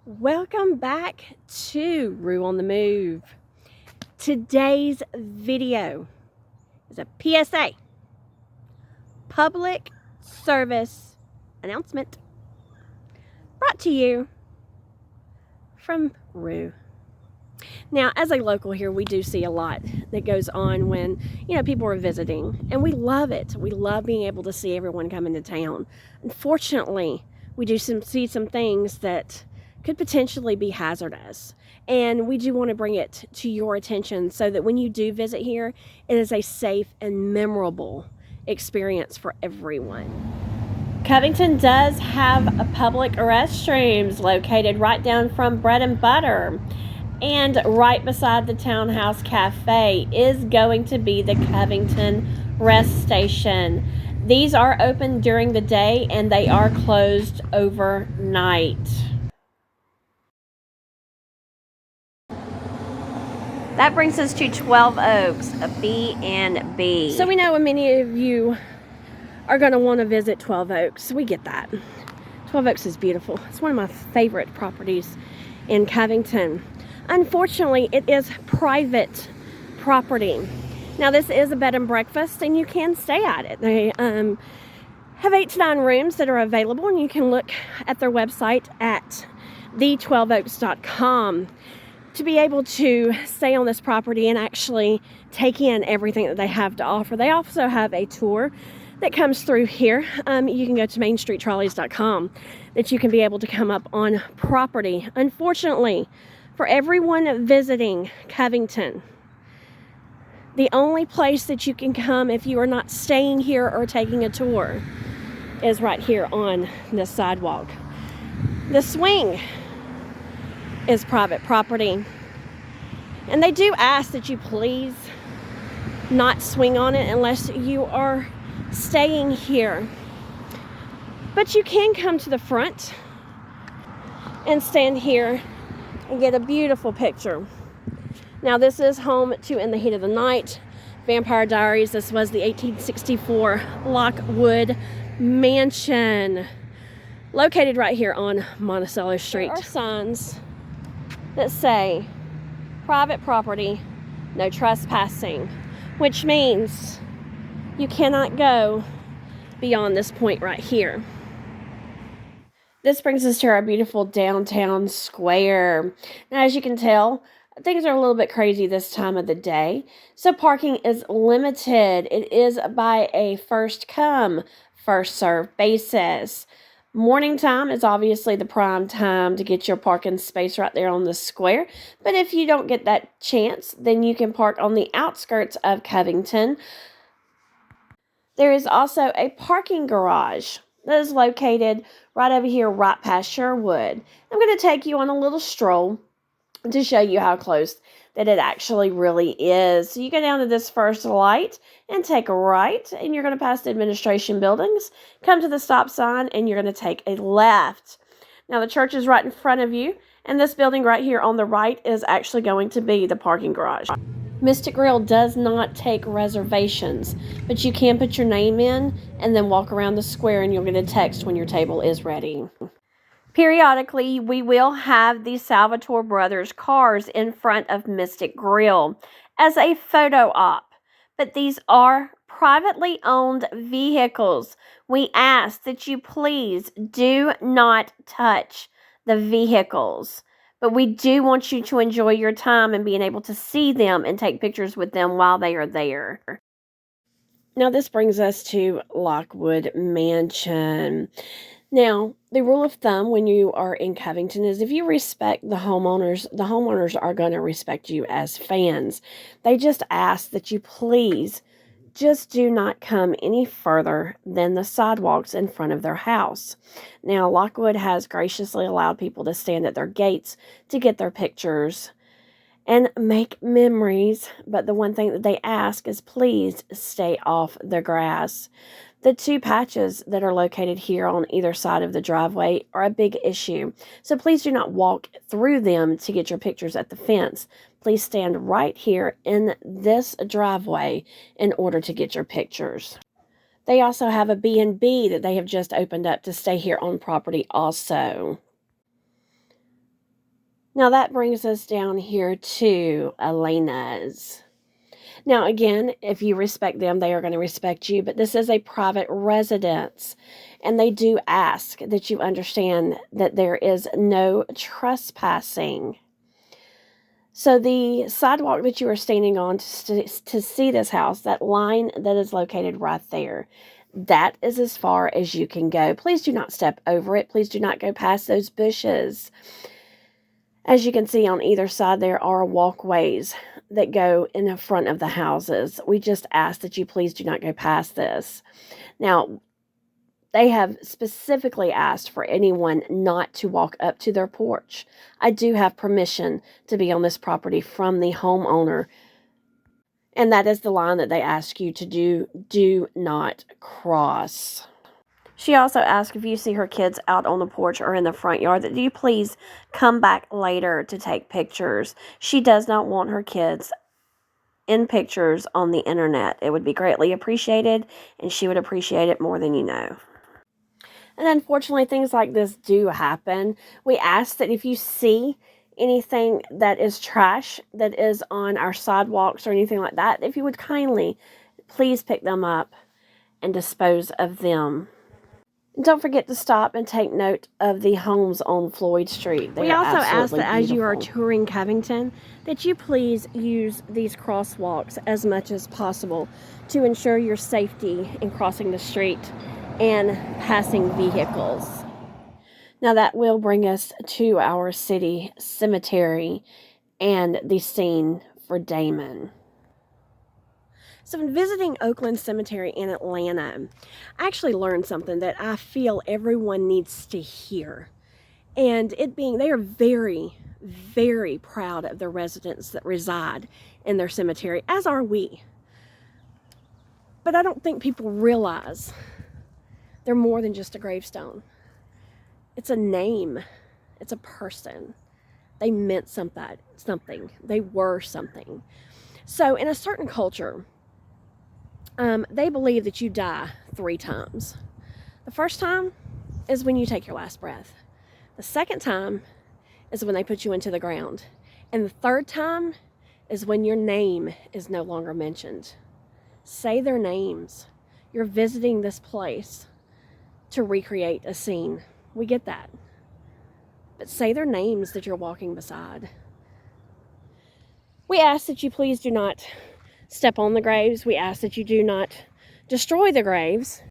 Welcome back to Rue on the Move. Today's video is a PSA, public service announcement, brought to you from Rue. Now, as a local here, we do see a lot that goes on when, people are visiting, and we love it. We love being able to see everyone come into town. Unfortunately, we do see some things that could potentially be hazardous, and we do want to bring it to your attention so that when you do visit here, it is a safe and memorable experience for everyone. Covington does have a public restrooms located right down from Bread and Butter. And right beside the Townhouse Cafe is going to be the Covington Rest Station. These are open during the day and they are closed overnight. That brings us to 12 Oaks, a B&B. So we know many of you are going to want to visit 12 Oaks. We get that. 12 Oaks is beautiful. It's one of my favorite properties in Covington. Unfortunately, it is private property. Now, this is a bed and breakfast, and you can stay at it. They have 8 to 9 rooms that are available, and you can look at their website at the12oaks.com to be able to stay on this property and actually take in everything that they have to offer. They also have a tour that comes through here. You can go to mainstreettrolleys.com that you can be able to come up on property. Unfortunately, for everyone visiting Covington, the only place that you can come if you are not staying here or taking a tour is right here on this sidewalk. The swing is private property, and they do ask that you please not swing on it unless you are staying here. But you can come to the front and stand here and get a beautiful picture. Now, this is home to In the Heat of the Night, Vampire Diaries. This was the 1864 Lockwood Mansion, located right here on Monticello Street. There are signs that say private property, no trespassing, which means you cannot go beyond this point right here. This brings us to our beautiful downtown square. Now, as you can tell, things are a little bit crazy this time of the day, so parking is limited. It is by a first come, first served basis. Morning time is obviously the prime time to get your parking space right there on the square, but if you don't get that chance, then you can park on the outskirts of Covington. There is also a parking garage that is located right over here, right past Sherwood. I'm going to take you on a little stroll to show you how close that it actually really is. So you go down to this first light and take a right, and you're going to pass the administration buildings, come to the stop sign, and you're going to take a left. Now, the church is right in front of you, and this building right here on the right is actually going to be the parking garage. Mystic Grill does not take reservations, but you can put your name in and then walk around the square, and you'll get a text when your table is ready. Periodically, we will have the Salvatore Brothers cars in front of Mystic Grill as a photo op, but these are privately owned vehicles. We ask that you please do not touch the vehicles. But we do want you to enjoy your time and being able to see them and take pictures with them while they are there. Now, this brings us to Lockwood Mansion. Now, the rule of thumb when you are in Covington is if you respect the homeowners are going to respect you as fans. They just ask that you please just do not come any further than the sidewalks in front of their house. Now, Lockwood has graciously allowed people to stand at their gates to get their pictures and make memories, but the one thing that they ask is please stay off the grass. The 2 patches that are located here on either side of the driveway are a big issue, so please do not walk through them to get your pictures at the fence. Please stand right here in this driveway in order to get your pictures. They also have a B&B that they have just opened up to stay here on property also. Now that brings us down here to Elena's. Now, again, if you respect them, they are going to respect you, but this is a private residence, and they do ask that you understand that there is no trespassing. So the sidewalk that you are standing on to see this house, that line that is located right there, that is as far as you can go. Please do not step over it. Please do not go past those bushes. As you can see on either side, there are walkways that go in the front of the houses. We just ask that you please do not go past this. Now, they have specifically asked for anyone not to walk up to their porch. I do have permission to be on this property from the homeowner, and that is the line that they ask you to do not cross. She also asked if you see her kids out on the porch or in the front yard, that you please come back later to take pictures. She does not want her kids in pictures on the internet. It would be greatly appreciated, and she would appreciate it more than you know. And unfortunately, things like this do happen. We ask that if you see anything that is trash that is on our sidewalks or anything like that, if you would kindly please pick them up and dispose of them. Don't forget to stop and take note of the homes on Floyd Street. We also ask that as you are touring Covington, that you please use these crosswalks as much as possible to ensure your safety in crossing the street and passing vehicles. Now that will bring us to our city cemetery and the scene for Damon. So in visiting Oakland Cemetery in Atlanta, I actually learned something that I feel everyone needs to hear. And it being, they are very, very proud of the residents that reside in their cemetery, as are we. But I don't think people realize they're more than just a gravestone. It's a name. It's a person. They meant something. They were something. So in a certain culture, they believe that you die 3 times. The first time is when you take your last breath. The second time is when they put you into the ground. And the third time is when your name is no longer mentioned. Say their names. You're visiting this place to recreate a scene. We get that. But say their names that you're walking beside. We ask that you please do not step on the graves. We ask that you do not destroy the graves.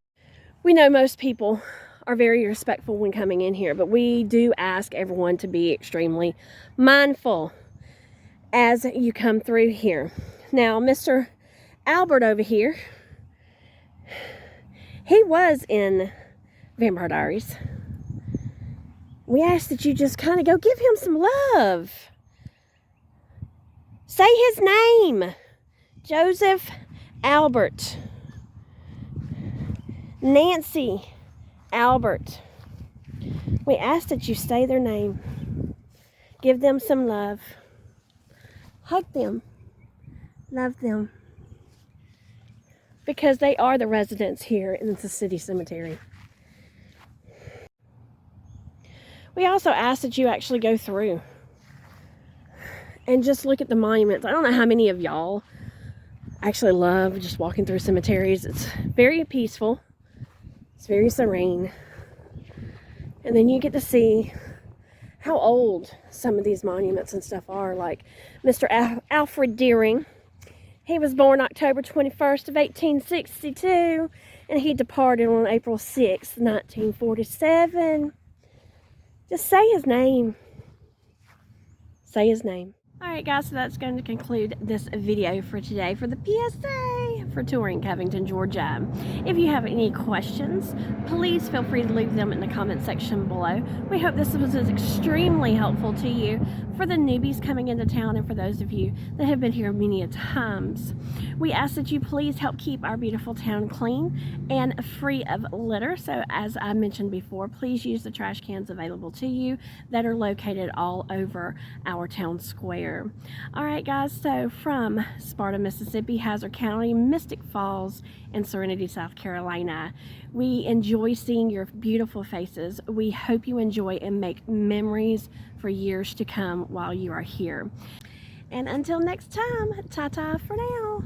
We know most people are very respectful when coming in here, but we do ask everyone to be extremely mindful as you come through here. Now, Mr. Albert over here, he was in Vampire Diaries. We ask that you just kind of go give him some love. Say his name. Joseph Albert. Nancy Albert. We ask that you say their name. Give them some love. Hug them. Love them. Because they are the residents here in the city cemetery. We also ask that you actually go through and just look at the monuments. I don't know how many of y'all actually love just walking through cemeteries. It's very peaceful. It's very serene. And then you get to see how old some of these monuments and stuff are. Like Mr. Alfred Deering. He was born October 21st of 1862. And he departed on April 6th, 1947. Just say his name. Say his name. Alright guys, so that's going to conclude this video for today for the PSA for touring Covington, Georgia. If you have any questions, please feel free to leave them in the comment section below. We hope this was extremely helpful to you for the newbies coming into town and for those of you that have been here many a times. We ask that you please help keep our beautiful town clean and free of litter. So as I mentioned before, please use the trash cans available to you that are located all over our town square. Alright guys, so from Sparta, Mississippi, Hazard County, Mr. Mystic Falls and Serenity, South Carolina. We enjoy seeing your beautiful faces. We hope you enjoy and make memories for years to come while you are here. And until next time, ta-ta for now.